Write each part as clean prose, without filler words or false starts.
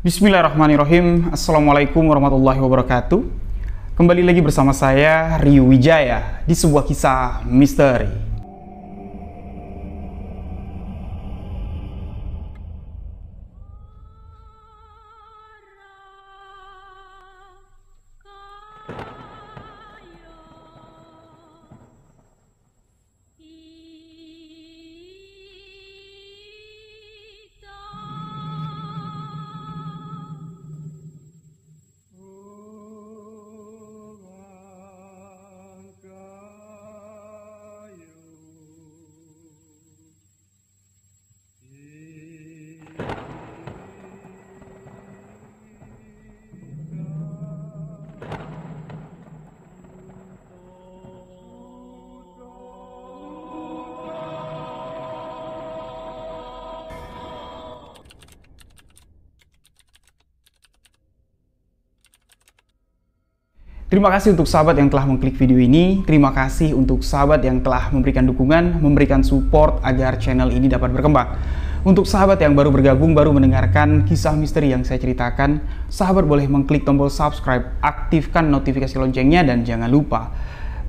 Bismillahirrahmanirrahim. Assalamualaikum warahmatullahi wabarakatuh. Kembali lagi bersama saya Rio Wijaya di sebuah kisah misteri. Terima kasih untuk sahabat yang telah mengklik video ini. Terima kasih untuk sahabat yang telah memberikan dukungan, memberikan support agar channel ini dapat berkembang. Untuk sahabat yang baru bergabung, baru mendengarkan kisah misteri yang saya ceritakan, sahabat boleh mengklik tombol subscribe, aktifkan notifikasi loncengnya, dan jangan lupa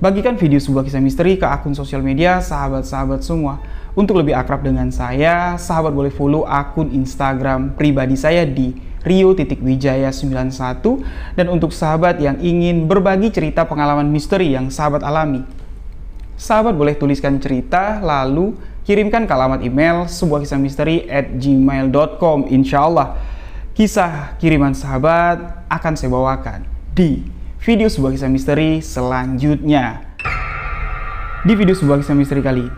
bagikan video sebuah kisah misteri ke akun sosial media sahabat-sahabat semua. Untuk lebih akrab dengan saya, sahabat boleh follow akun Instagram pribadi saya di Rio.Wijaya91. Dan untuk sahabat yang ingin berbagi cerita pengalaman misteri yang sahabat alami, sahabat boleh tuliskan cerita lalu kirimkan ke alamat email sebuah kisah misteri@gmail.com. Insya Allah kisah kiriman sahabat akan saya bawakan di video sebuah kisah misteri selanjutnya. Di video sebuah kisah misteri kali ini,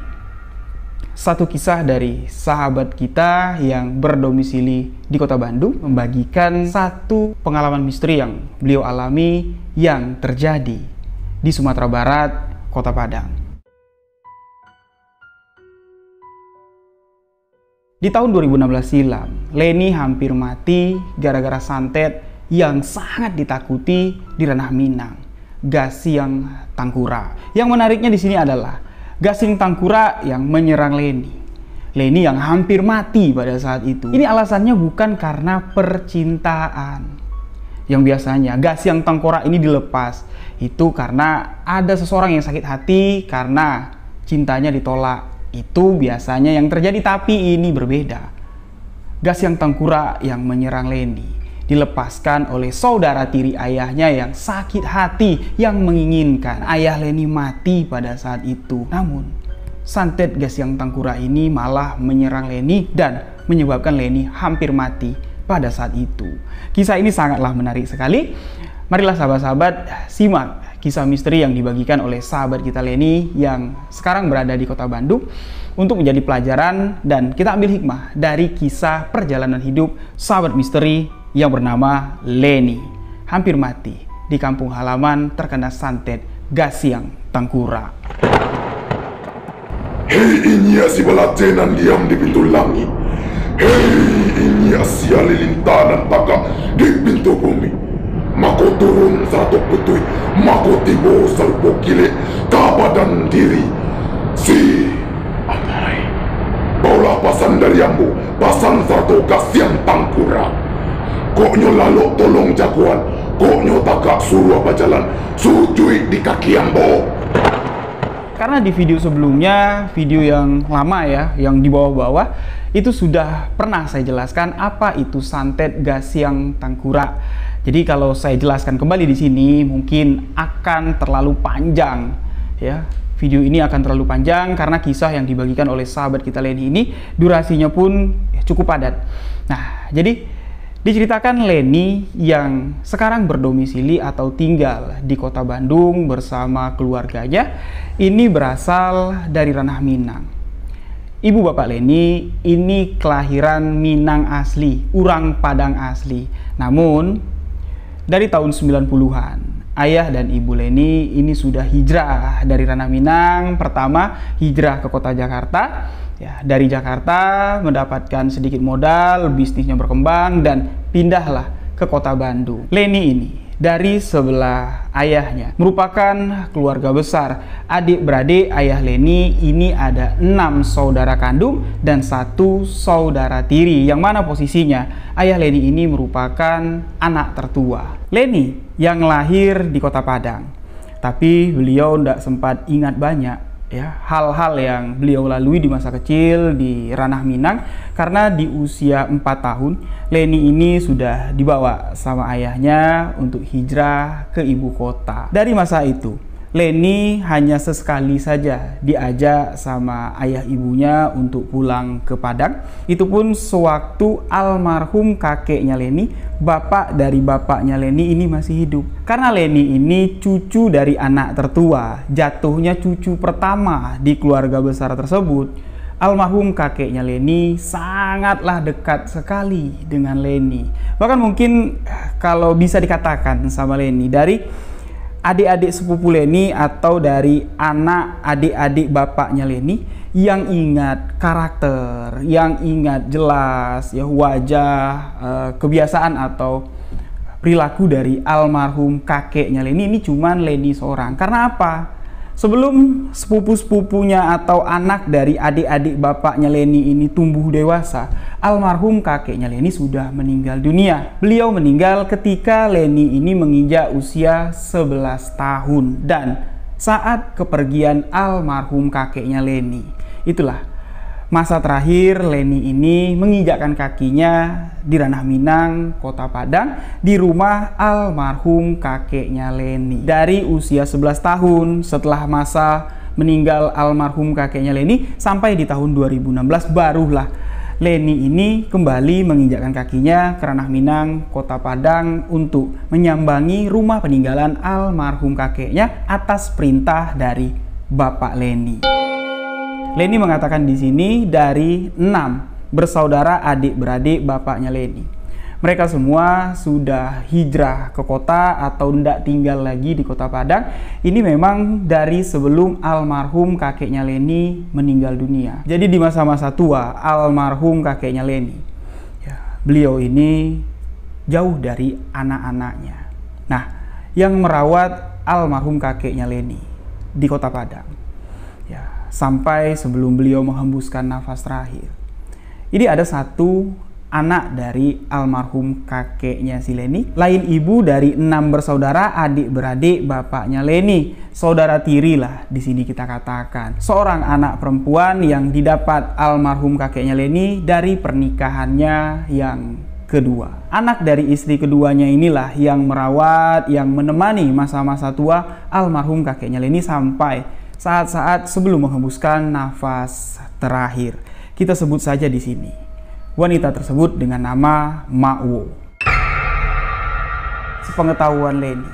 satu kisah dari sahabat kita yang berdomisili di Kota Bandung membagikan satu pengalaman misteri yang beliau alami yang terjadi di Sumatera Barat, Kota Padang. Di tahun 2016 silam, Leni hampir mati gara-gara santet yang sangat ditakuti di ranah Minang, Gasing Tangkura. Yang menariknya di sini adalah Gasing Tangkura yang menyerang Leni. Leni yang hampir mati pada saat itu. Ini alasannya bukan karena percintaan. Yang biasanya Gasing Tangkura ini dilepas itu karena ada seseorang yang sakit hati karena cintanya ditolak. Itu biasanya yang terjadi, tapi ini berbeda. Gasing Tangkura yang menyerang Leni dilepaskan oleh saudara tiri ayahnya yang sakit hati, yang menginginkan ayah Leni mati pada saat itu. Namun santet Gasing Tangkura ini malah menyerang Leni dan menyebabkan Leni hampir mati pada saat itu. Kisah ini sangatlah menarik sekali. Marilah sahabat-sahabat simak kisah misteri yang dibagikan oleh sahabat kita Leni yang sekarang berada di Kota Bandung untuk menjadi pelajaran dan kita ambil hikmah dari kisah perjalanan hidup sahabat misteri yang bernama Leni, hampir mati di kampung halaman terkena santet Gasing Tangkura. Hei inya si balacenan diam di pintu langit. Hei inya si alilintanan taka di pintu bumi. Mako turun satu petui, mako tibo salpo kile kabadan diri. Si Amai Paulah pasan dari ambu, pasan satu Gasing Tangkura. Koknyo lalu tolong jagoan, koknyo takak suruh apa jalan, sujui di kaki ambo. Karena di video sebelumnya, video yang lama ya, yang di bawah-bawah, itu sudah pernah saya jelaskan apa itu santet Gasing Tangkura. Jadi kalau saya jelaskan kembali di sini mungkin akan terlalu panjang ya. Video ini akan terlalu panjang karena kisah yang dibagikan oleh sahabat kita Leni ini durasinya pun cukup padat. Nah, jadi diceritakan Leni yang sekarang berdomisili atau tinggal di Kota Bandung bersama keluarganya ini berasal dari ranah Minang. Ibu bapak Leni ini kelahiran Minang asli, orang Padang asli. Namun dari tahun 90-an, ayah dan ibu Leni ini sudah hijrah dari ranah Minang. Pertama hijrah ke kota Jakarta. Ya, dari Jakarta mendapatkan sedikit modal, bisnisnya berkembang dan pindahlah ke Kota Bandung. Leni ini dari sebelah ayahnya merupakan keluarga besar. Adik-beradik ayah Leni ini ada 6 saudara kandung dan 1 saudara tiri, yang mana posisinya ayah Leni ini merupakan anak tertua. Leni yang lahir di Kota Padang, tapi beliau tidak sempat ingat banyak ya hal-hal yang beliau lalui di masa kecil di ranah Minang, karena di usia 4 tahun Leni ini sudah dibawa sama ayahnya untuk hijrah ke ibu kota. Dari masa itu Leni hanya sesekali saja diajak sama ayah ibunya untuk pulang ke Padang. Itu pun sewaktu almarhum kakeknya Leni, bapak dari bapaknya Leni ini masih hidup. Karena Leni ini cucu dari anak tertua, jatuhnya cucu pertama di keluarga besar tersebut. Almarhum kakeknya Leni sangatlah dekat sekali dengan Leni. Bahkan mungkin kalau bisa dikatakan sama Leni, dari adik-adik sepupu Leni atau dari anak adik-adik bapaknya Leni yang ingat karakter, yang ingat jelas ya wajah, kebiasaan atau perilaku dari almarhum kakeknya Leni ini cuman Leni seorang. Karena apa? Sebelum sepupu-sepupunya atau anak dari adik-adik bapaknya Leni ini tumbuh dewasa, almarhum kakeknya Leni sudah meninggal dunia. Beliau meninggal ketika Leni ini menginjak usia 11 tahun. Dan saat kepergian almarhum kakeknya Leni, itulah masa terakhir Leni ini menginjakkan kakinya di ranah Minang, Kota Padang, di rumah almarhum kakeknya Leni. Dari usia 11 tahun setelah masa meninggal almarhum kakeknya Leni sampai di tahun 2016 barulah Leni ini kembali menginjakkan kakinya ke ranah Minang, Kota Padang untuk menyambangi rumah peninggalan almarhum kakeknya atas perintah dari bapak Leni. Leni mengatakan di sini dari 6 bersaudara adik-beradik bapaknya Leni. Mereka semua sudah hijrah ke kota atau tidak tinggal lagi di Kota Padang. Ini memang dari sebelum almarhum kakeknya Leni meninggal dunia. Jadi di masa-masa tua almarhum kakeknya Leni, ya, beliau ini jauh dari anak-anaknya. Nah, yang merawat almarhum kakeknya Leni di Kota Padang, sampai sebelum beliau menghembuskan nafas terakhir. Ini ada satu anak dari almarhum kakeknya si Leni, lain ibu dari 6 bersaudara adik-beradik bapaknya Leni. Saudara tiri lah di sini kita katakan. Seorang anak perempuan yang didapat almarhum kakeknya Leni dari pernikahannya yang kedua. Anak dari istri keduanya inilah yang merawat, yang menemani masa-masa tua almarhum kakeknya Leni sampai saat-saat sebelum menghembuskan nafas terakhir. Kita sebut saja di sini wanita tersebut dengan nama Mak Wo. Sepengetahuan Leni,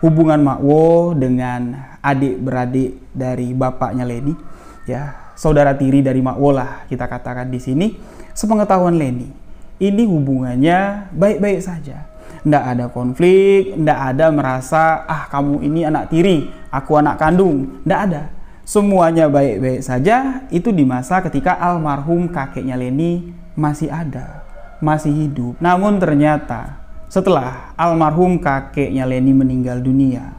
hubungan Mak Wo dengan adik-beradik dari bapaknya Leni, ya, saudara tiri dari Mak Wo lah kita katakan di sini. Sepengetahuan Leni, ini hubungannya baik-baik saja. Nggak ada konflik, nggak ada merasa kamu ini anak tiri, aku anak kandung. Nggak ada, semuanya baik-baik saja. Itu di masa ketika almarhum kakeknya Leni masih ada, masih hidup. Namun ternyata setelah almarhum kakeknya Leni meninggal dunia,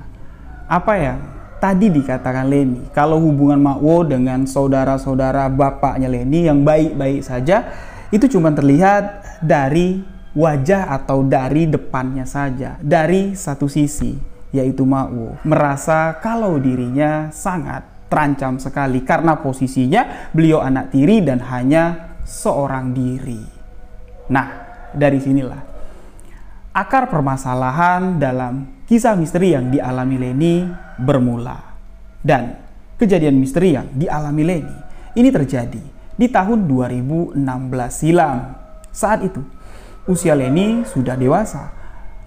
apa yang tadi dikatakan Leni, kalau hubungan Mak Wo dengan saudara-saudara bapaknya Leni yang baik-baik saja, itu cuma terlihat dari wajah atau dari depannya saja. Dari satu sisi, yaitu Mak Wo merasa kalau dirinya sangat terancam sekali karena posisinya beliau anak tiri dan hanya seorang diri. Nah, dari sinilah akar permasalahan dalam kisah misteri yang dialami Leni bermula. Dan kejadian misteri yang dialami Leni ini terjadi di tahun 2016 silam. Saat itu usia Leni sudah dewasa.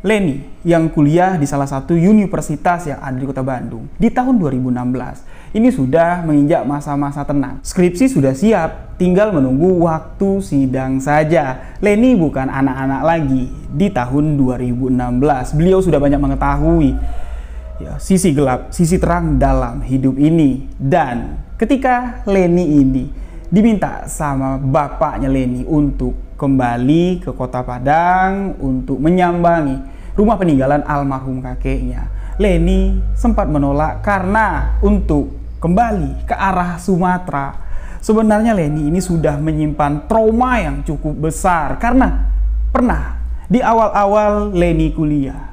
Leni yang kuliah di salah satu universitas yang ada di Kota Bandung di tahun 2016. Ini sudah menginjak masa-masa tenang. Skripsi sudah siap, tinggal menunggu waktu sidang saja. Leni bukan anak-anak lagi. Di tahun 2016, beliau sudah banyak mengetahui sisi gelap, sisi terang dalam hidup ini. Dan ketika Leni ini diminta sama bapaknya Leni untuk kembali ke Kota Padang untuk menyambangi rumah peninggalan almarhum kakeknya, Leni sempat menolak karena untuk kembali ke arah Sumatera, sebenarnya Leni ini sudah menyimpan trauma yang cukup besar karena pernah di awal-awal Leni kuliah.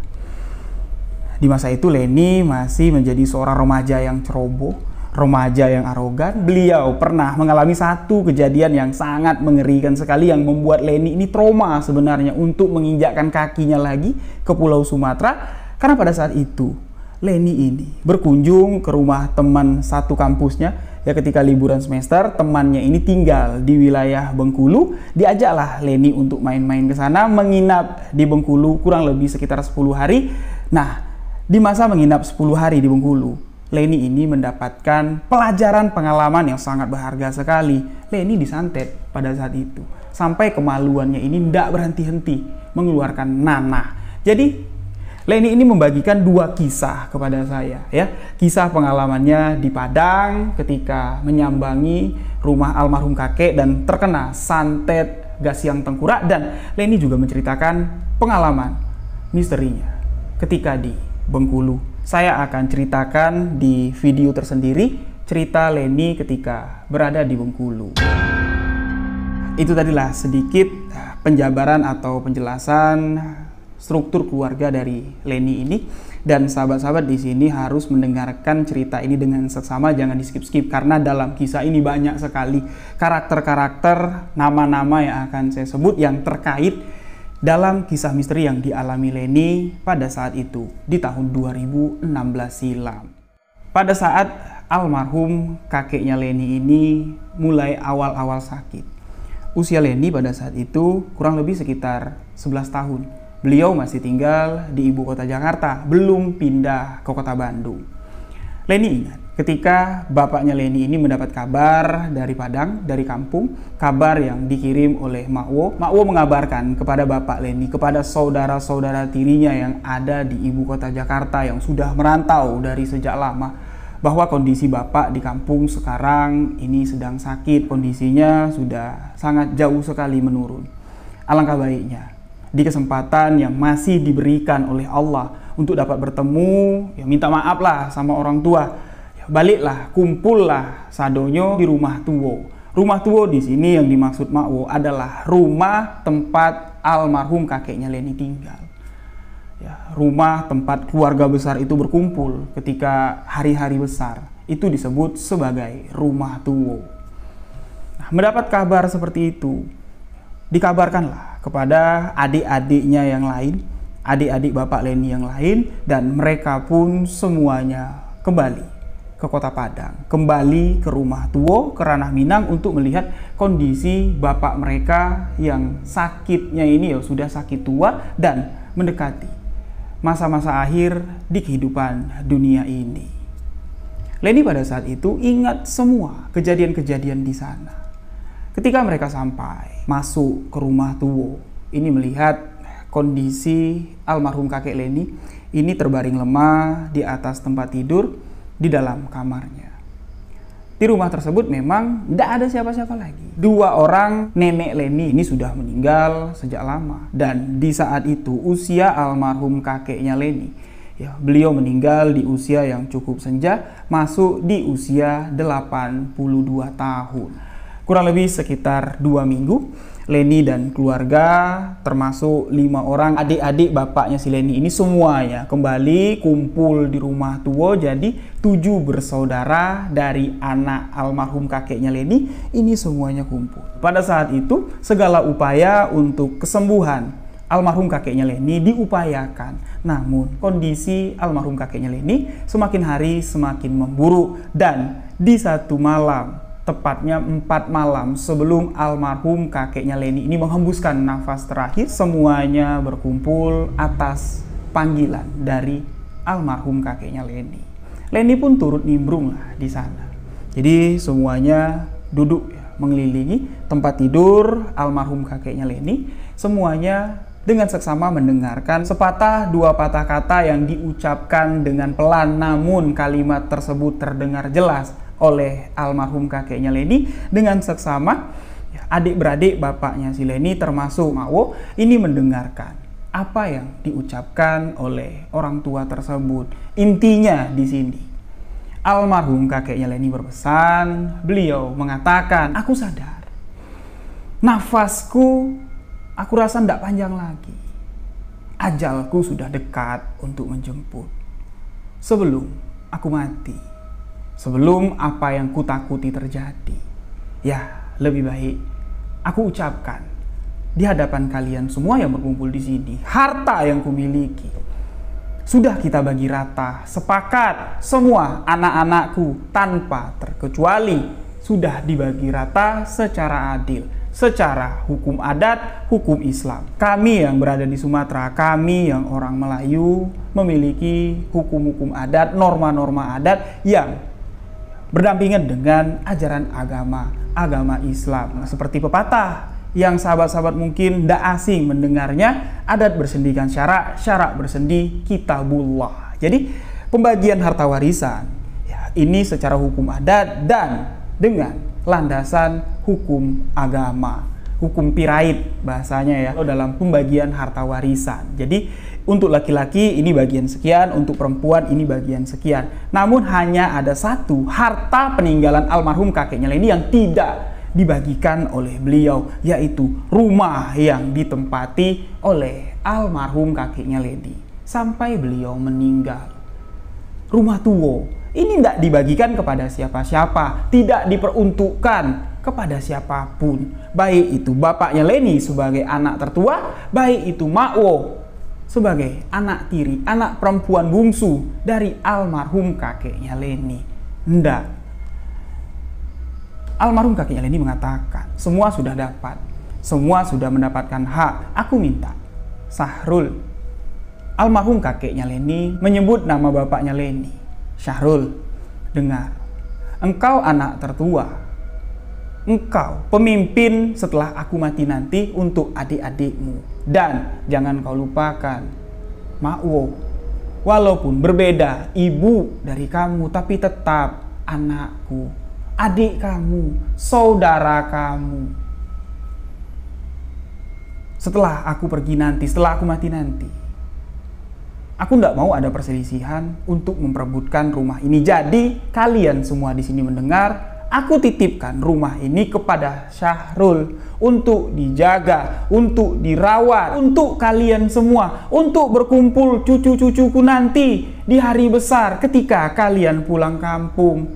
Di masa itu Leni masih menjadi seorang remaja yang ceroboh, remaja yang arogan. Beliau pernah mengalami satu kejadian yang sangat mengerikan sekali yang membuat Leni ini trauma sebenarnya untuk menginjakkan kakinya lagi ke Pulau Sumatera. Karena pada saat itu Leni ini berkunjung ke rumah teman satu kampusnya. Ya, ketika liburan semester, temannya ini tinggal di wilayah Bengkulu. Diajaklah Leni untuk main-main ke sana, menginap di Bengkulu kurang lebih sekitar 10 hari. Nah, di masa menginap 10 hari di Bengkulu, Leni ini mendapatkan pelajaran pengalaman yang sangat berharga sekali. Leni disantet pada saat itu. Sampai kemaluannya ini tidak berhenti-henti mengeluarkan nanah. Jadi, Leni ini membagikan dua kisah kepada saya, ya. Kisah pengalamannya di Padang ketika menyambangi rumah almarhum kakek dan terkena santet gas yang tengkorak, dan Leni juga menceritakan pengalaman misterinya ketika di Bengkulu. Saya akan ceritakan di video tersendiri cerita Leni ketika berada di Bengkulu. Itu tadilah sedikit penjabaran atau penjelasan struktur keluarga dari Leni ini, dan sahabat-sahabat di sini harus mendengarkan cerita ini dengan seksama, jangan di skip-skip karena dalam kisah ini banyak sekali karakter-karakter, nama-nama yang akan saya sebut yang terkait dalam kisah misteri yang dialami Leni pada saat itu di tahun 2016 silam. Pada saat almarhum kakeknya Leni ini mulai awal-awal sakit, usia Leni pada saat itu kurang lebih sekitar 11 tahun. Beliau masih tinggal di ibu kota Jakarta, belum pindah ke kota Bandung. Leni ingat ketika bapaknya Leni ini mendapat kabar dari Padang, dari kampung, kabar yang dikirim oleh Makwo. Makwo mengabarkan kepada bapak Leni, kepada saudara-saudara tirinya yang ada di ibu kota Jakarta yang sudah merantau dari sejak lama, bahwa kondisi bapak di kampung sekarang ini sedang sakit, kondisinya sudah sangat jauh sekali menurun. Alangkah baiknya di kesempatan yang masih diberikan oleh Allah untuk dapat bertemu, ya minta maaf lah sama orang tua, ya baliklah, kumpullah sadonyo di rumah tuwo. Rumah tuwo di sini yang dimaksud Makwo adalah rumah tempat almarhum kakeknya Leni tinggal. Ya, rumah tempat keluarga besar itu berkumpul ketika hari-hari besar. Itu disebut sebagai rumah tuwo. Nah, mendapat kabar seperti itu, dikabarkanlah kepada adik-adiknya yang lain, adik-adik bapak Leni yang lain, dan mereka pun semuanya kembali ke kota Padang, kembali ke rumah tuwo, ke Ranah Minang untuk melihat kondisi bapak mereka yang sakitnya ini ya sudah sakit tua dan mendekati masa-masa akhir di kehidupan dunia ini. Leni pada saat itu ingat semua kejadian-kejadian di sana. Ketika mereka sampai masuk ke rumah tuwo, ini melihat kondisi almarhum kakek Leni ini terbaring lemah di atas tempat tidur di dalam kamarnya. Di rumah tersebut memang tidak ada siapa-siapa lagi. Dua orang nenek Leni ini sudah meninggal sejak lama, dan di saat itu usia almarhum kakeknya Leni, ya, beliau meninggal di usia yang cukup senja, masuk di usia 82 tahun. Kurang lebih sekitar 2 minggu, Leni dan keluarga termasuk 5 orang adik-adik bapaknya si Leni ini semuanya kembali kumpul di rumah tuwo. Jadi 7 bersaudara dari anak almarhum kakeknya Leni ini semuanya kumpul. Pada saat itu segala upaya untuk kesembuhan almarhum kakeknya Leni diupayakan. Namun kondisi almarhum kakeknya Leni semakin hari semakin memburuk, dan di satu malam, tepatnya 4 malam sebelum almarhum kakeknya Leni ini menghembuskan nafas terakhir, semuanya berkumpul atas panggilan dari almarhum kakeknya Leni. Leni pun turut nimbrung lah di sana. Jadi semuanya duduk ya, mengelilingi tempat tidur almarhum kakeknya Leni. Semuanya dengan seksama mendengarkan sepatah dua patah kata yang diucapkan dengan pelan, namun kalimat tersebut terdengar jelas oleh almarhum kakeknya Leni. Dengan seksama adik-beradik bapaknya si Leni termasuk Makwo ini mendengarkan apa yang diucapkan oleh orang tua tersebut. Intinya di sini almarhum kakeknya Leni berpesan, beliau mengatakan, "Aku sadar nafasku Aku rasa tidak panjang lagi. Ajalku sudah dekat untuk menjemput. Sebelum aku mati, sebelum apa yang kutakuti terjadi, ya lebih baik aku ucapkan di hadapan kalian semua yang berkumpul di sini, harta yang kumiliki sudah kita bagi rata, sepakat semua anak-anakku tanpa terkecuali sudah dibagi rata secara adil, secara hukum adat, hukum Islam. Kami yang berada di Sumatera, kami yang orang Melayu memiliki hukum-hukum adat, norma-norma adat yang berdampingan dengan ajaran agama Islam. Seperti pepatah yang sahabat-sahabat mungkin tidak asing mendengarnya, adat bersendikan syarak, syarak bersendi kitabullah. Jadi pembagian harta warisan ya, ini secara hukum adat dan dengan landasan hukum agama, hukum pirait bahasanya ya, dalam pembagian harta warisan. Jadi untuk laki-laki ini bagian sekian, untuk perempuan ini bagian sekian. Namun hanya ada satu harta peninggalan almarhum kakeknya Leni yang tidak dibagikan oleh beliau, yaitu rumah yang ditempati oleh almarhum kakeknya Leni sampai beliau meninggal. Rumah tua ini tidak dibagikan kepada siapa-siapa, tidak diperuntukkan kepada siapapun, baik itu bapaknya Leni sebagai anak tertua, baik itu Makwo sebagai anak tiri, anak perempuan bungsu dari almarhum kakeknya Leni. Ndak. Almarhum kakeknya Leni mengatakan, semua sudah dapat, semua sudah mendapatkan hak. Aku minta Syahrul. Almarhum kakeknya Leni menyebut nama bapaknya Leni. Syahrul, dengar, engkau anak tertua, engkau pemimpin setelah aku mati nanti untuk adik-adikmu. Dan jangan kau lupakan Makwo, walaupun berbeda ibu dari kamu, tapi tetap anakku, adik kamu, saudara kamu. Setelah aku pergi nanti, setelah aku mati nanti, aku tidak mau ada perselisihan untuk memperebutkan rumah ini. Jadi kalian semua di sini mendengar, aku titipkan rumah ini kepada Syahrul untuk dijaga, untuk dirawat, untuk kalian semua, untuk berkumpul cucu-cucuku nanti di hari besar ketika kalian pulang kampung.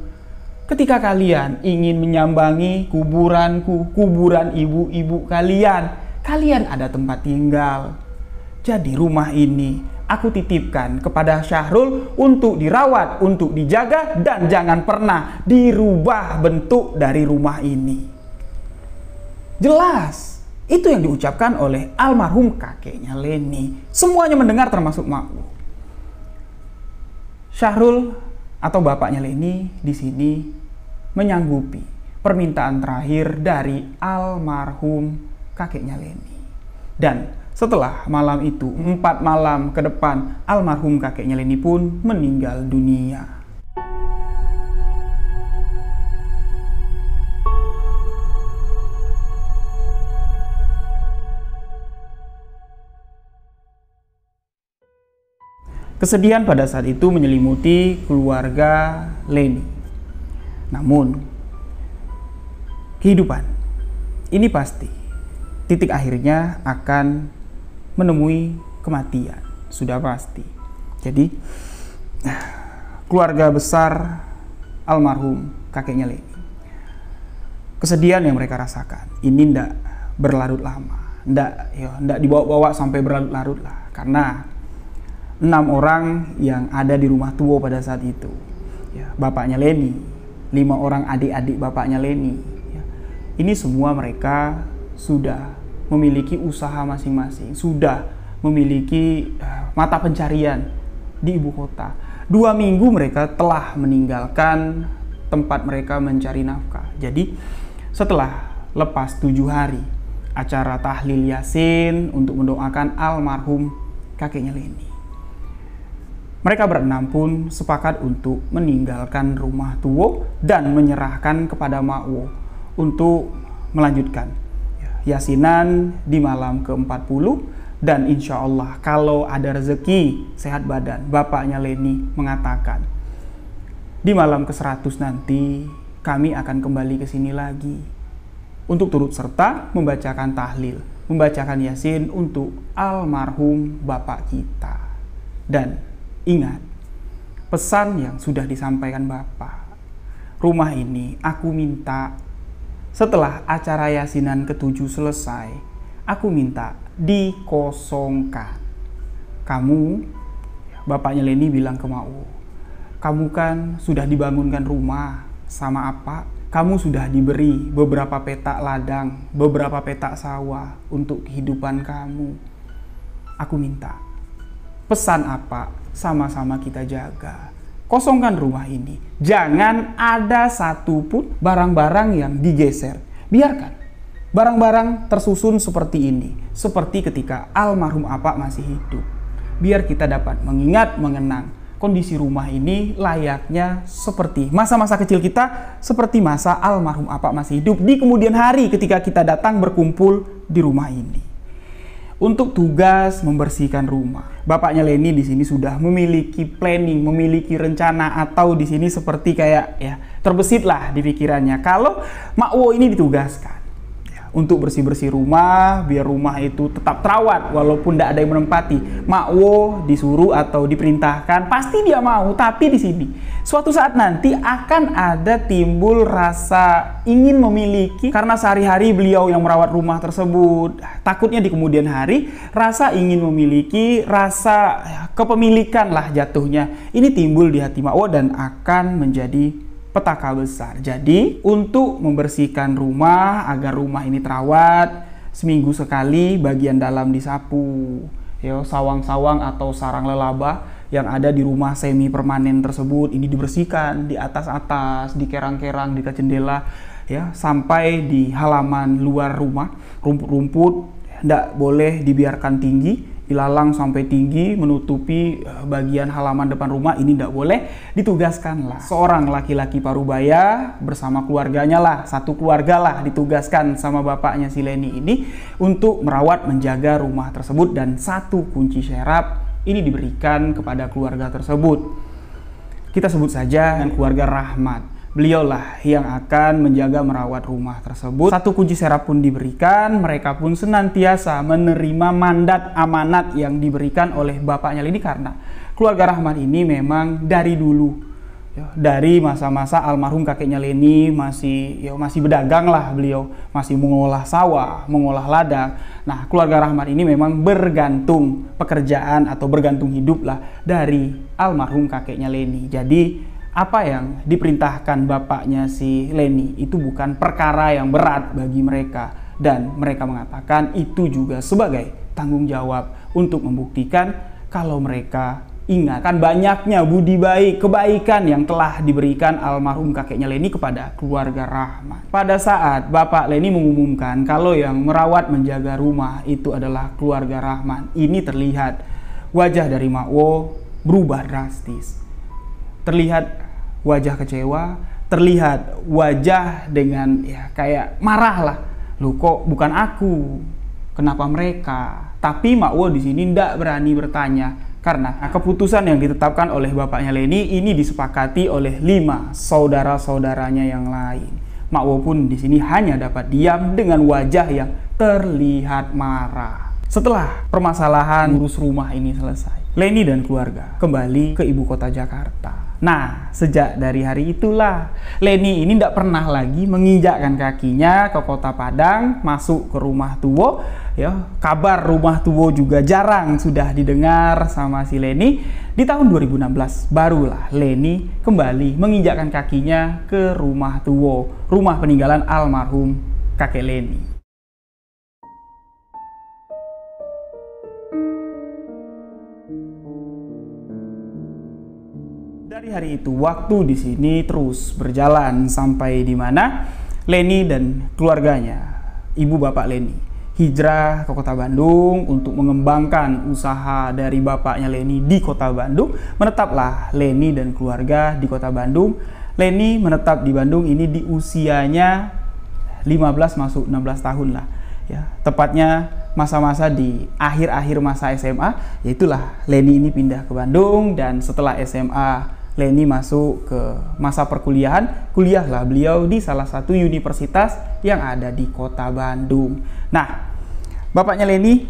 Ketika kalian ingin menyambangi kuburanku, kuburan ibu-ibu kalian, kalian ada tempat tinggal. Jadi rumah ini aku titipkan kepada Syahrul untuk dirawat, untuk dijaga, dan jangan pernah dirubah bentuk dari rumah ini. Jelas, itu yang diucapkan oleh almarhum kakeknya Leni. Semuanya mendengar termasuk Makwo. Syahrul atau bapaknya Leni di sini menyanggupi permintaan terakhir dari almarhum kakeknya Leni. Dan setelah malam itu, 4 malam ke depan, almarhum kakeknya Leni pun meninggal dunia. Kesedihan pada saat itu menyelimuti keluarga Leni. Namun, kehidupan ini pasti titik akhirnya akan menemui kematian, sudah pasti. Jadi, keluarga besar almarhum kakeknya Leni, kesedihan yang mereka rasakan ini ndak berlarut lama, ndak dibawa-bawa sampai berlarut-larut lah, karena 6 orang yang ada di rumah tua pada saat itu, ya, bapaknya Leni, 5 orang adik-adik bapaknya Leni, ya, ini semua mereka sudah memiliki usaha masing-masing, sudah memiliki mata pencarian di ibu kota. 2 minggu mereka telah meninggalkan tempat mereka mencari nafkah. Jadi setelah lepas 7 hari acara tahlil Yasin untuk mendoakan almarhum kakeknya Leni, mereka berenam pun sepakat untuk meninggalkan rumah tua dan menyerahkan kepada Makwo untuk melanjutkan Yasinan di malam ke-40. Dan insya Allah kalau ada rezeki sehat badan, bapaknya Leni mengatakan di malam ke-100 nanti kami akan kembali ke sini lagi untuk turut serta membacakan tahlil membacakan Yasin untuk almarhum bapak kita. Dan ingat pesan yang sudah disampaikan Bapak. Rumah ini aku minta setelah acara Yasinan ke-7 selesai, aku minta dikosongkan. Kamu, bapaknya Leni bilang ke Ma'wo, kamu kan sudah dibangunkan rumah sama apa? Kamu sudah diberi beberapa petak ladang, beberapa petak sawah untuk kehidupan kamu. Aku minta, pesan apa sama-sama kita jaga. Kosongkan rumah ini. Jangan ada satupun barang-barang yang digeser. Biarkan barang-barang tersusun seperti ini. Seperti ketika almarhum Apa masih hidup. Biar kita dapat mengingat, mengenang kondisi rumah ini layaknya seperti masa-masa kecil kita, seperti masa almarhum Apa masih hidup di kemudian hari ketika kita datang berkumpul di rumah ini. Untuk tugas membersihkan rumah, bapaknya Leni di sini sudah memiliki planning, memiliki rencana, atau di sini seperti kayak ya terbesit lah di pikirannya kalau Ma'wo ini ditugaskan ya, untuk bersih-bersih rumah biar rumah itu tetap terawat walaupun tidak ada yang menempati. Ma'wo disuruh atau diperintahkan pasti dia mau, tapi di sini suatu saat nanti akan ada timbul rasa ingin memiliki karena sehari-hari beliau yang merawat rumah tersebut. Takutnya di kemudian hari rasa ingin memiliki, rasa kepemilikan lah jatuhnya. Ini timbul di hati Ma'wo dan akan menjadi petaka besar. Jadi untuk membersihkan rumah agar rumah ini terawat, seminggu sekali bagian dalam disapu. Ya, sawang-sawang atau sarang lelaba yang ada di rumah semi permanen tersebut ini dibersihkan di atas-atas, di kerang-kerang, di jendela ya, sampai di halaman luar rumah. Rumput-rumput tidak boleh dibiarkan tinggi, ilalang sampai tinggi menutupi bagian halaman depan rumah, ini tidak boleh. Ditugaskanlah seorang laki-laki parubaya bersama keluarganya lah, satu keluarga lah ditugaskan sama bapaknya si Leni ini untuk merawat menjaga rumah tersebut, dan satu kunci serap ini diberikan kepada keluarga tersebut. Kita sebut saja keluarga Rahmat. Beliaulah yang akan menjaga merawat rumah tersebut. Satu kunci serap pun diberikan. Mereka pun senantiasa menerima mandat amanat yang diberikan oleh bapaknya Leni, karena keluarga Rahmat ini memang dari dulu ya, dari masa-masa almarhum kakeknya Leni masih berdagang lah, beliau masih mengolah sawah, mengolah ladang. Nah, keluarga Rahmat ini memang bergantung pekerjaan atau bergantung hidup lah dari almarhum kakeknya Leni. Jadi apa yang diperintahkan bapaknya si Leni itu bukan perkara yang berat bagi mereka, dan mereka mengatakan itu juga sebagai tanggung jawab untuk membuktikan kalau mereka ingat kan banyaknya budi baik, kebaikan yang telah diberikan almarhum kakeknya Leni kepada keluarga Rahmat. Pada saat Bapak Leni mengumumkan kalau yang merawat menjaga rumah itu adalah keluarga Rahmat, ini terlihat wajah dari Ma'wo berubah drastis. Terlihat wajah kecewa, terlihat wajah dengan ya kayak marah lah. Loh, kok bukan aku? Kenapa mereka? Tapi Ma'wo di sini tidak berani bertanya. Karena keputusan yang ditetapkan oleh bapaknya Leni ini disepakati oleh 5 saudara-saudaranya yang lain. Ma'wo pun di sini hanya dapat diam dengan wajah yang terlihat marah. Setelah permasalahan urus rumah ini selesai, Leni dan keluarga kembali ke ibu kota Jakarta. Nah, sejak dari hari itulah Leni ini tidak pernah lagi menginjakkan kakinya ke kota Padang, masuk ke rumah Tuwo. Ya, kabar rumah Tuwo juga jarang sudah didengar sama si Leni. Di tahun 2016 barulah Leni kembali menginjakkan kakinya ke rumah Tuwo, rumah peninggalan almarhum kakek Leni. Dari hari itu waktu di sini terus berjalan sampai di mana Leni dan keluarganya, ibu bapak Leni, hijrah ke kota Bandung untuk mengembangkan usaha dari bapaknya Leni di kota Bandung. Menetaplah Leni dan keluarga di kota Bandung. Leni menetap di Bandung ini di usianya 15 masuk 16 tahun lah. Ya, tepatnya masa-masa di akhir-akhir masa SMA, yaitulah Leni ini pindah ke Bandung, dan setelah SMA Leni masuk ke masa perkuliahan, kuliahlah beliau di salah satu universitas yang ada di kota Bandung. Nah, Bapaknya Leni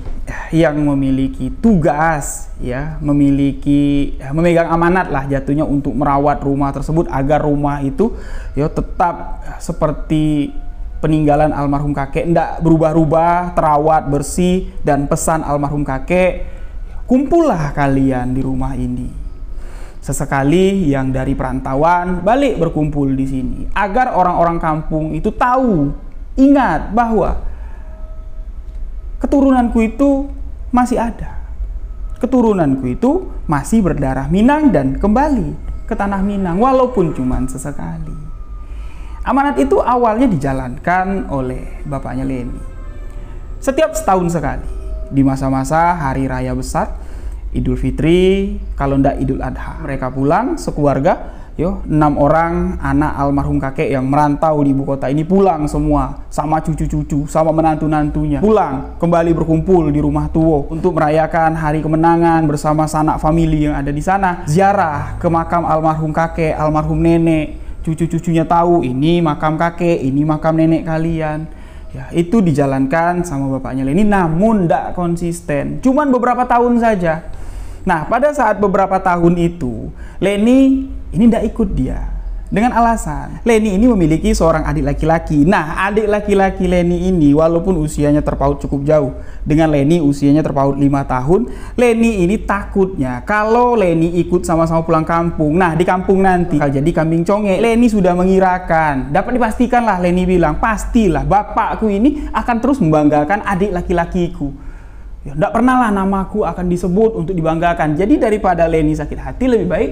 yang memiliki tugas ya, memegang amanat lah jatuhnya untuk merawat rumah tersebut agar rumah itu ya tetap seperti peninggalan almarhum kakek, ndak berubah-ubah, terawat, bersih. Dan pesan almarhum kakek, kumpullah kalian di rumah ini. Sesekali yang dari perantauan balik berkumpul di sini agar orang-orang kampung itu tahu, ingat bahwa keturunanku itu masih ada. Keturunanku itu masih berdarah Minang dan kembali ke tanah Minang walaupun cuma sesekali. Amanat itu awalnya dijalankan oleh bapaknya Leni. Setiap setahun sekali di masa-masa hari raya besar, Idul Fitri, kalau ndak Idul Adha, mereka pulang sekeluarga. 6 orang anak almarhum kakek yang merantau di ibu kota ini pulang semua sama cucu-cucu, sama menantu-nantunya. Pulang, kembali berkumpul di rumah Tuwo untuk merayakan hari kemenangan bersama sanak famili yang ada di sana. Ziarah ke makam almarhum kakek, almarhum nenek. Cucu-cucunya tahu ini makam kakek, ini makam nenek kalian. Ya, itu dijalankan sama bapaknya Leni, namun ndak konsisten. Cuman beberapa tahun saja. Nah, pada saat beberapa tahun itu, Leni ini tidak ikut dia dengan alasan Leni ini memiliki seorang adik laki-laki. Nah, adik laki-laki Leni ini walaupun usianya terpaut cukup jauh dengan Leni, usianya terpaut 5 tahun. Leni ini takutnya kalau Leni ikut sama-sama pulang kampung, nah di kampung nanti bakal jadi kambing conge. Leni sudah mengirakan, dapat dipastikan lah, Leni bilang pastilah bapakku ini akan terus membanggakan adik laki-lakiku. Ya, tidak pernah lah namaku akan disebut untuk dibanggakan. Jadi daripada Leni sakit hati, lebih baik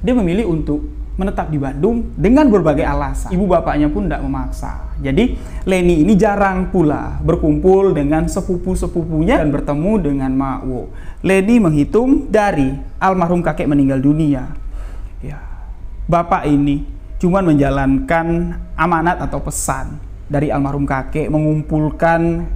dia memilih untuk menetap di Bandung dengan berbagai alasan. Ibu bapaknya pun tidak memaksa. Jadi Leni ini jarang pula berkumpul dengan sepupu-sepupunya dan bertemu dengan Mak Wo. Leni menghitung dari almarhum kakek meninggal dunia, ya, bapak ini cuma menjalankan amanat atau pesan dari almarhum kakek, mengumpulkan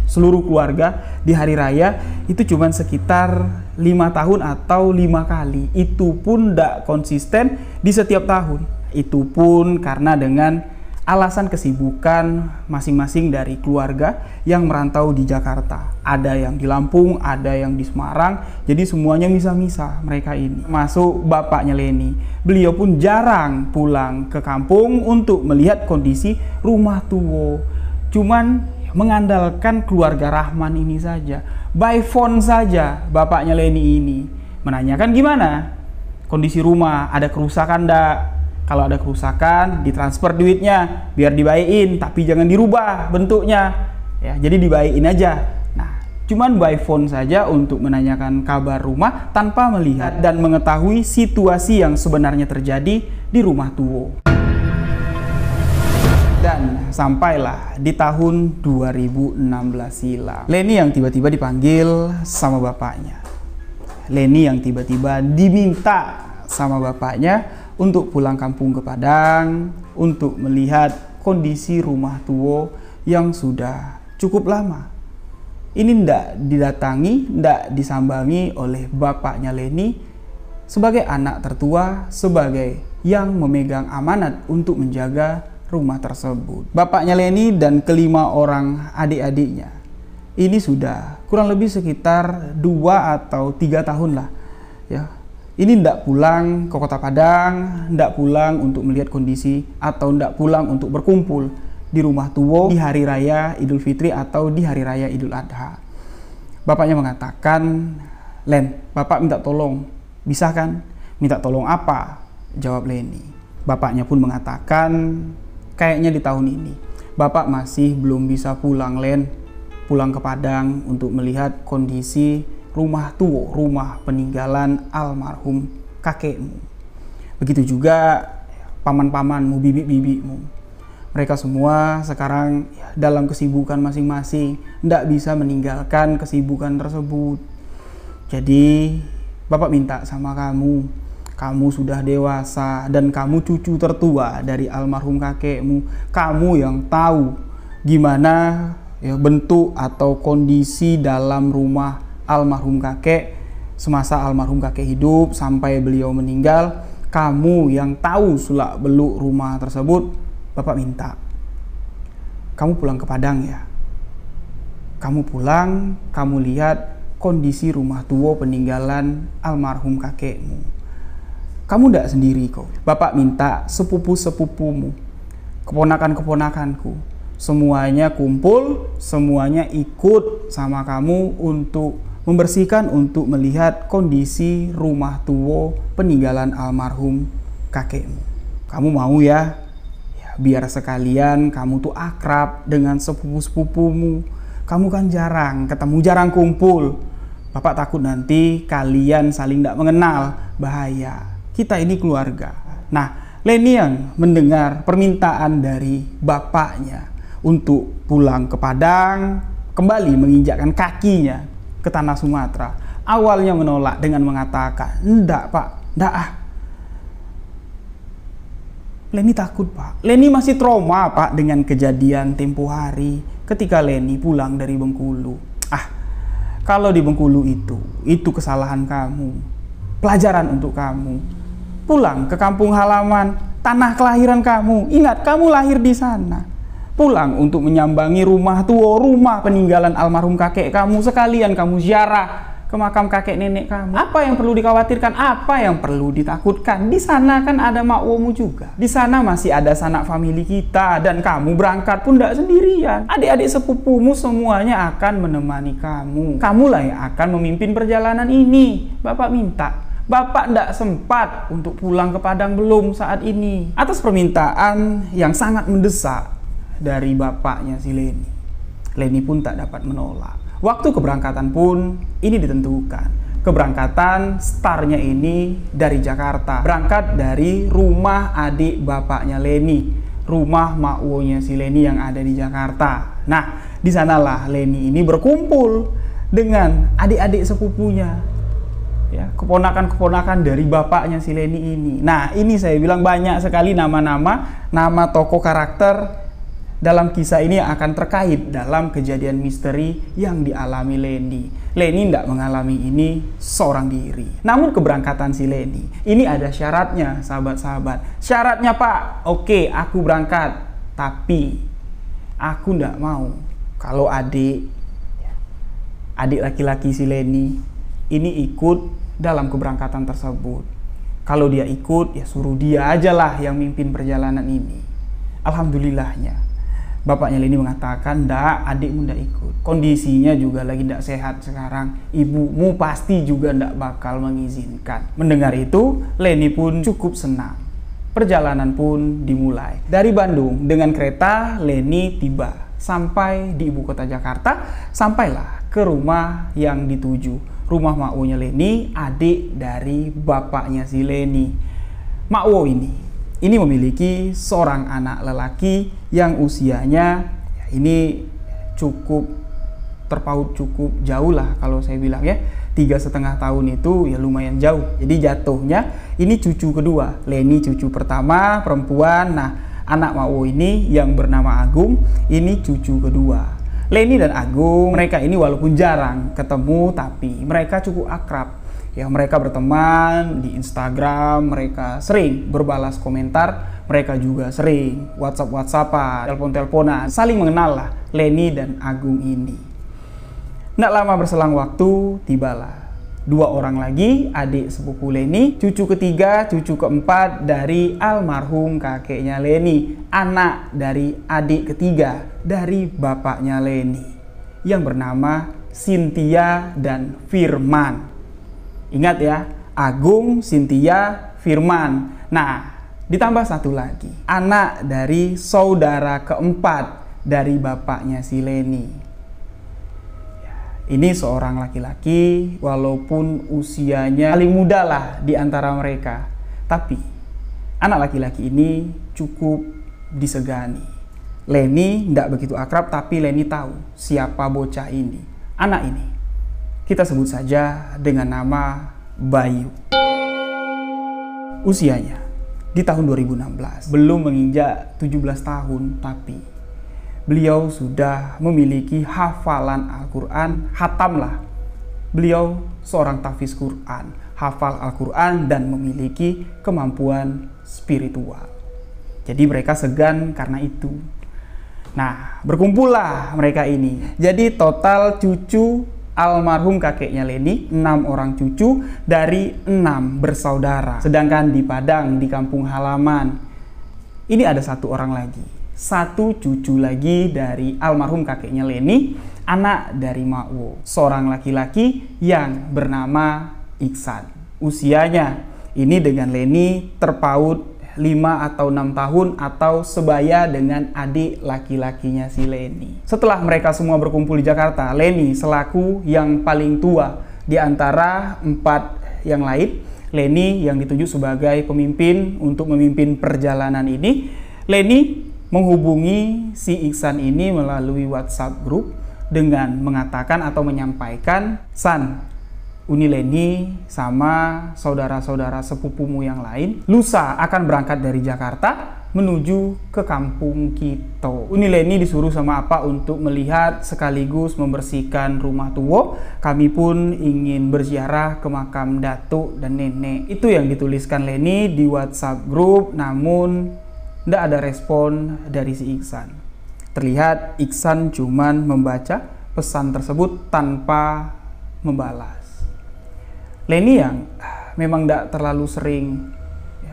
seluruh keluarga di hari raya itu cuma sekitar 5 tahun atau 5 kali. Itu pun tidak konsisten di setiap tahun. Itu pun karena dengan alasan kesibukan masing-masing dari keluarga yang merantau di Jakarta. Ada yang di Lampung, ada yang di Semarang. Jadi semuanya misah-misah mereka ini. Masuk bapaknya Leni, beliau pun jarang pulang ke kampung untuk melihat kondisi rumah Tuwo. Cuman mengandalkan keluarga Rahman ini saja. By phone saja bapaknya Leni ini menanyakan gimana kondisi rumah, ada kerusakan enggak. Kalau ada kerusakan, ditransfer duitnya biar dibaikin, tapi jangan dirubah bentuknya. Ya, jadi dibaikin aja. Nah, cuman by phone saja untuk menanyakan kabar rumah tanpa melihat dan mengetahui situasi yang sebenarnya terjadi di rumah Tuwo. Dan sampailah di tahun 2016 silam, Leni yang tiba-tiba dipanggil sama bapaknya. Leni yang tiba-tiba diminta sama bapaknya untuk pulang kampung ke Padang untuk melihat kondisi rumah Tuwo yang sudah cukup lama. Ini ndak didatangi, ndak disambangi oleh bapaknya Leni sebagai anak tertua, sebagai yang memegang amanat untuk menjaga rumah tersebut. Bapaknya Leni dan kelima orang adik-adiknya ini sudah kurang lebih sekitar 2 atau 3 tahun lah, ya. Ini ndak pulang ke kota Padang, ndak pulang untuk melihat kondisi, atau ndak pulang untuk berkumpul di rumah Tuwo di hari raya Idul Fitri atau di hari raya Idul Adha. Bapaknya mengatakan, "Len, bapak minta tolong, bisa kan?" "Minta tolong apa?" jawab Leni. Bapaknya pun mengatakan, "Kayaknya di tahun ini bapak masih belum bisa pulang, Len, pulang ke Padang untuk melihat kondisi rumah Tuwo, rumah peninggalan almarhum kakekmu. Begitu juga paman-pamanmu, bibi-bibimu. Mereka semua sekarang dalam kesibukan masing-masing, tidak bisa meninggalkan kesibukan tersebut. Jadi bapak minta sama kamu, kamu sudah dewasa dan kamu cucu tertua dari almarhum kakekmu. Kamu yang tahu gimana bentuk atau kondisi dalam rumah almarhum kakek semasa almarhum kakek hidup sampai beliau meninggal. Kamu yang tahu sulak beluk rumah tersebut. Bapak minta kamu pulang ke Padang ya. Kamu pulang, kamu lihat kondisi rumah tua peninggalan almarhum kakekmu. Kamu tidak sendiri kok. Bapak minta sepupu-sepupumu, keponakan-keponakanku, semuanya kumpul, semuanya ikut sama kamu untuk membersihkan, untuk melihat kondisi rumah tua peninggalan almarhum kakekmu. Kamu mau ya? Biar sekalian kamu tuh akrab dengan sepupu-sepupumu. Kamu kan jarang ketemu, jarang kumpul. Bapak takut nanti kalian saling tidak mengenal, bahaya. Kita ini keluarga. Nah, Leni yang mendengar permintaan dari bapaknya untuk pulang ke Padang, kembali menginjakkan kakinya ke tanah Sumatera. Awalnya menolak dengan mengatakan, "Enggak Pak, enggak ah." Leni takut Pak. Leni masih trauma Pak dengan kejadian tempo hari ketika Leni pulang dari Bengkulu. Kalau di Bengkulu itu kesalahan kamu, pelajaran untuk kamu. Pulang ke kampung halaman, tanah kelahiran kamu. Ingat, kamu lahir di sana. Pulang untuk menyambangi rumah tua, rumah peninggalan almarhum kakek kamu. Sekalian kamu ziarah ke makam kakek nenek kamu. Apa yang perlu dikhawatirkan? Apa yang perlu ditakutkan? Di sana kan ada makwomu juga. Di sana masih ada sanak famili kita, dan kamu berangkat pun tidak sendirian. Adik-adik sepupumu semuanya akan menemani kamu. Kamulah yang akan memimpin perjalanan ini. Bapak minta. Bapak tidak sempat untuk pulang ke Padang belum saat ini. Atas permintaan yang sangat mendesak dari bapaknya si Leni, Leni pun tak dapat menolak. Waktu keberangkatan pun ini ditentukan. Keberangkatan startnya ini dari Jakarta. Berangkat dari rumah adik bapaknya Leni, rumah makwonya si Leni yang ada di Jakarta. Nah, di sanalah Leni ini berkumpul dengan adik-adik sepupunya, ya, keponakan-keponakan dari bapaknya si Leni ini. Nah, ini saya bilang banyak sekali nama-nama, nama tokoh karakter dalam kisah ini yang akan terkait dalam kejadian misteri yang dialami Leni. Leni tidak mengalami ini seorang diri. Namun keberangkatan si Leni ini ada syaratnya, sahabat-sahabat. Syaratnya, Pak, oke, aku berangkat, tapi aku tidak mau kalau adik laki-laki si Leni ini ikut dalam keberangkatan tersebut. Kalau dia ikut, ya suruh dia aja lah yang mimpin perjalanan ini. Alhamdulillahnya bapaknya Leni mengatakan, "Ndak, adikmu ndak ikut. Kondisinya juga lagi ndak sehat sekarang. Ibumu pasti juga ndak bakal mengizinkan." Mendengar itu, Leni pun cukup senang. Perjalanan pun dimulai. Dari Bandung dengan kereta, Leni tiba sampai di ibu kota Jakarta. Sampailah ke rumah yang dituju. Rumah makwonya Leni, adik dari bapaknya si Leni. Makwo ini memiliki seorang anak lelaki yang usianya ini cukup terpaut, cukup jauh lah kalau saya bilang ya. 3,5 tahun itu ya lumayan jauh. Jadi jatuhnya ini cucu kedua. Leni cucu pertama perempuan. Nah, anak makwo ini yang bernama Agung ini cucu kedua. Leni dan Agung, mereka ini walaupun jarang ketemu tapi mereka cukup akrab. Ya, mereka berteman di Instagram, mereka sering berbalas komentar, mereka juga sering WhatsApp-WhatsAppan, telepon-teleponan, saling mengenal lah Leni dan Agung ini. Nggak lama berselang waktu, tibalah 2 orang lagi adik sepupu Leni, cucu ketiga, cucu keempat dari almarhum kakeknya Leni, anak dari adik ketiga dari bapaknya Leni, yang bernama Cynthia dan Firman. Ingat ya, Agung, Cynthia, Firman. Nah, ditambah satu lagi, anak dari saudara keempat dari bapaknya si Leni. Ini seorang laki-laki, walaupun usianya paling muda lah di antara mereka, tapi anak laki-laki ini cukup disegani. Leni tidak begitu akrab, tapi Leni tahu siapa bocah ini. Anak ini kita sebut saja dengan nama Bayu. Usianya di tahun 2016 belum menginjak 17 tahun, tapi beliau sudah memiliki hafalan Al-Quran, khatam lah. Beliau seorang tahfiz Quran, hafal Al-Quran dan memiliki kemampuan spiritual. Jadi mereka segan karena itu. Nah, berkumpullah mereka ini. Jadi total cucu almarhum kakeknya Leni, 6 orang cucu dari 6 bersaudara. Sedangkan di Padang, di kampung halaman, ini ada 1 orang lagi. 1 cucu lagi dari almarhum kakeknya Leni, anak dari Mak Wo, seorang laki-laki yang bernama Iksan. Usianya ini dengan Leni terpaut 5 atau 6 tahun atau sebaya dengan adik laki-lakinya si Leni. Setelah mereka semua berkumpul di Jakarta, Leni selaku yang paling tua di antara 4 yang lain. Leni yang ditunjuk sebagai pemimpin untuk memimpin perjalanan ini. Leni menghubungi si Iksan ini melalui WhatsApp group dengan mengatakan atau menyampaikan, "San, Uni Leni sama saudara-saudara sepupumu yang lain lusa akan berangkat dari Jakarta menuju ke kampung kita. Uni Leni disuruh sama apa untuk melihat sekaligus membersihkan rumah tua. Kami pun ingin berziarah ke makam datuk dan nenek." Itu yang dituliskan Leni di WhatsApp group, namun tidak ada respon dari si Iksan. Terlihat Iksan cuman membaca pesan tersebut tanpa membalas. Leni yang memang tidak terlalu sering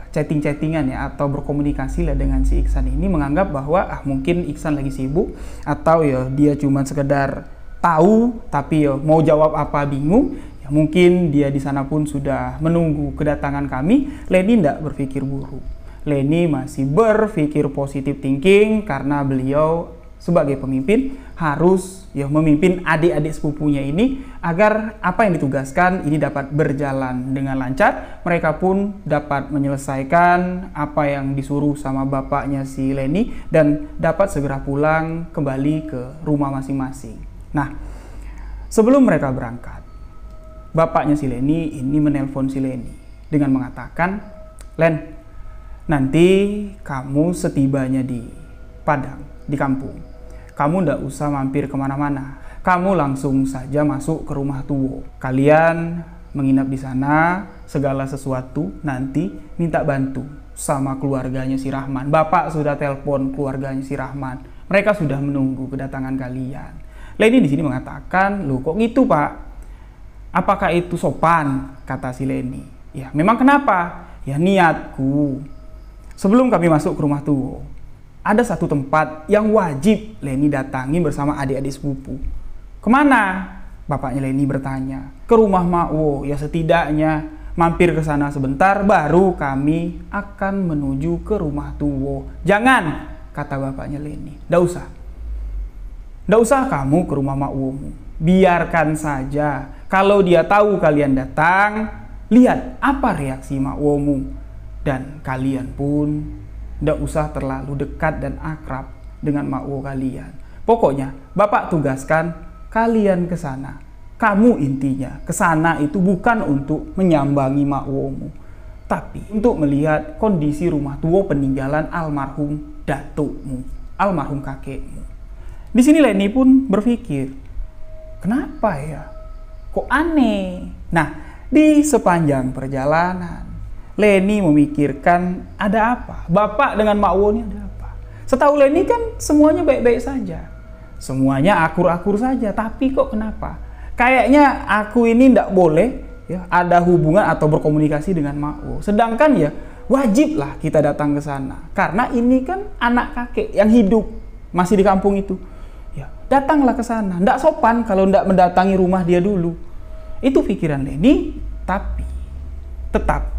chatting-chattingan ya atau berkomunikasi lah dengan si Iksan ini, menganggap bahwa mungkin Iksan lagi sibuk atau ya dia cuma sekedar tahu tapi ya mau jawab apa bingung. Ya, mungkin dia di sana pun sudah menunggu kedatangan kami. Leni tidak berpikir buruk. Leni masih berpikir positive thinking karena beliau sebagai pemimpin harus ya memimpin adik-adik sepupunya ini agar apa yang ditugaskan ini dapat berjalan dengan lancar. Mereka pun dapat menyelesaikan apa yang disuruh sama bapaknya si Leni dan dapat segera pulang kembali ke rumah masing-masing. Nah, sebelum mereka berangkat, bapaknya si Leni ini menelpon si Leni dengan mengatakan, "Len, nanti kamu setibanya di Padang, di kampung, kamu ndak usah mampir kemana-mana. Kamu langsung saja masuk ke rumah tua. Kalian menginap di sana, segala sesuatu nanti minta bantu sama keluarganya si Rahman." Bapak sudah telepon keluarganya si Rahman. Mereka sudah menunggu kedatangan kalian. Leni di sini mengatakan, "Loh kok gitu Pak? Apakah itu sopan?" kata si Leni. "Ya memang kenapa? Ya niatku. Sebelum kami masuk ke rumah tua, ada satu tempat yang wajib Leni datangi bersama adik-adik sepupu." "Kemana?" bapaknya Leni bertanya. "Ke rumah Mak Wo, ya setidaknya mampir ke sana sebentar, baru kami akan menuju ke rumah tua." "Jangan," kata bapaknya Leni. "Ndak usah. Ndak usah kamu ke rumah Mak Womu. Biarkan saja. Kalau dia tahu kalian datang, lihat apa reaksi Mak Womu. Dan kalian pun ndak usah terlalu dekat dan akrab dengan Mak Wo kalian. Pokoknya Bapak tugaskan kalian ke sana. Kamu intinya ke sana itu bukan untuk menyambangi Mak Womu, tapi untuk melihat kondisi rumah tua peninggalan almarhum datukmu, almarhum kakekmu." Di sini Leni pun berpikir, kenapa ya? Kok aneh? Nah, di sepanjang perjalanan Leni memikirkan ada apa? Bapak dengan Mak Wo ini ada apa? Setahu Leni kan semuanya baik-baik saja. Semuanya akur-akur saja. Tapi kok kenapa? Kayaknya aku ini tidak boleh ya, ada hubungan atau berkomunikasi dengan Mak Wo. Sedangkan ya wajiblah kita datang ke sana. Karena ini kan anak kakek yang hidup masih di kampung itu. Ya, datanglah ke sana. Tidak sopan kalau tidak mendatangi rumah dia dulu. Itu pikiran Leni, tapi tetap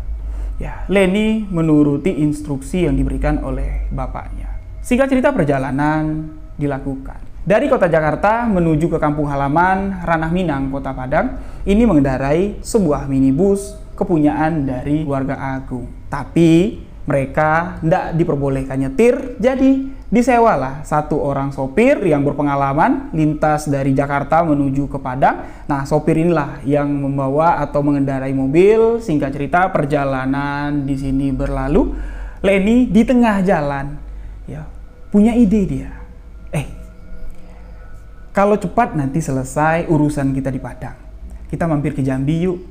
ya, Leni menuruti instruksi yang diberikan oleh bapaknya. Singkat cerita, perjalanan dilakukan. Dari kota Jakarta menuju ke kampung halaman Ranah Minang, Kota Padang, ini mengendarai sebuah minibus kepunyaan dari keluarga Agung. Tapi mereka tidak diperbolehkan nyetir, jadi disewalah satu orang sopir yang berpengalaman lintas dari Jakarta menuju ke Padang. Nah, sopir inilah yang membawa atau mengendarai mobil. Singkat cerita, perjalanan di sini berlalu. Leni di tengah jalan ya punya ide dia. Kalau cepat nanti selesai urusan kita di Padang, kita mampir ke Jambi yuk.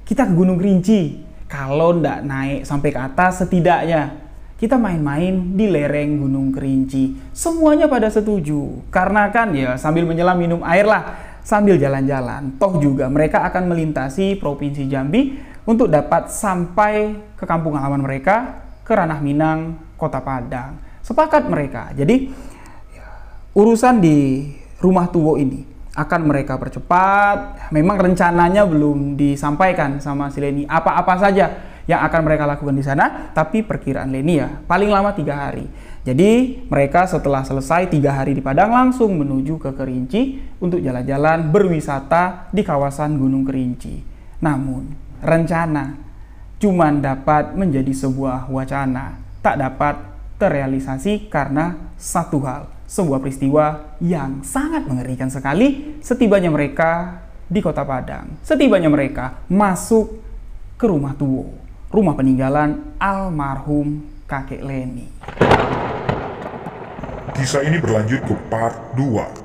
Kita ke Gunung Kerinci. Kalau ndak naik sampai ke atas, setidaknya kita main-main di lereng Gunung Kerinci. Semuanya pada setuju, karena kan ya sambil menyelam minum air lah, sambil jalan-jalan. Toh juga mereka akan melintasi Provinsi Jambi untuk dapat sampai ke kampung halaman mereka, ke Ranah Minang, Kota Padang. Sepakat mereka. Jadi urusan di Rumah Tuwo ini akan mereka percepat. Memang rencananya belum disampaikan sama si Leni apa-apa saja yang akan mereka lakukan di sana, tapi perkiraan Leni ya paling lama 3 hari. Jadi mereka setelah selesai 3 hari di Padang langsung menuju ke Kerinci untuk jalan-jalan berwisata di kawasan Gunung Kerinci. Namun rencana cuman dapat menjadi sebuah wacana, tak dapat terrealisasi karena satu hal, sebuah peristiwa yang sangat mengerikan sekali setibanya mereka di Kota Padang. Setibanya mereka masuk ke Rumah Tuwo, rumah peninggalan almarhum kakek Leni. Kisah ini berlanjut ke part 2.